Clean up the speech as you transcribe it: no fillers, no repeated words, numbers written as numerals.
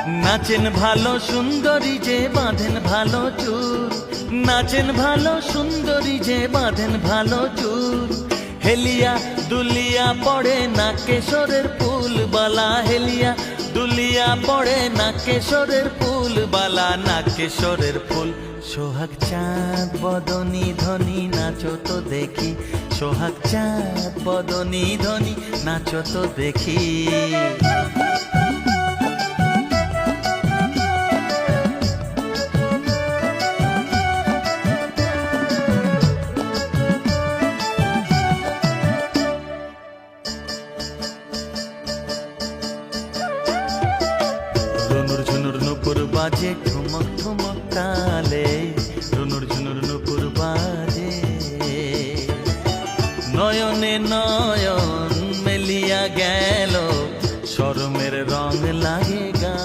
নাচেন ভালো সুন্দরী যে বাঁধেন ভালো চুল, নাচেন ভালো সুন্দরী যে বাঁধেন ভালো চুল। হেলিয়া দুলিয়া পড়ে না কেশরের ফুল বালা, হেলিয়া দুলিয়া পড়ে না কেশরের ফুল বালা, না কেশরের ফুল। সোহাগ চাঁদ বদনী ধনী নাচো তো দেখি, সোহাগ চাঁদ বদনী ধনী নাচো তো দেখি। ঝুনুর ঝুনুর নুপুর বাজে, ঠুমক